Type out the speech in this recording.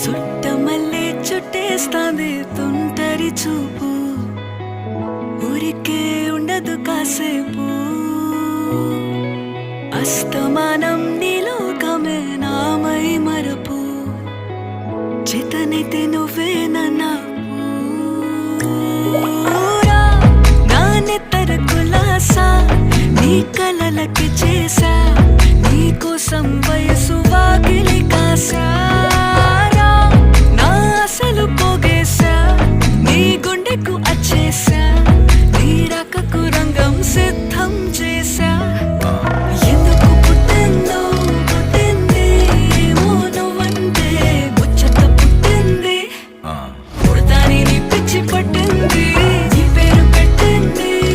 చుట్టమల్లే చుట్టేస్తాంది తుంటరి చూపు ఊరికే ఉండదు కాసేపు అస్తమానం నీలోకమే నామై మరపు చేతనైతే నువ్వే నన్నా నానెత్తర కులాసా నీ కలలకి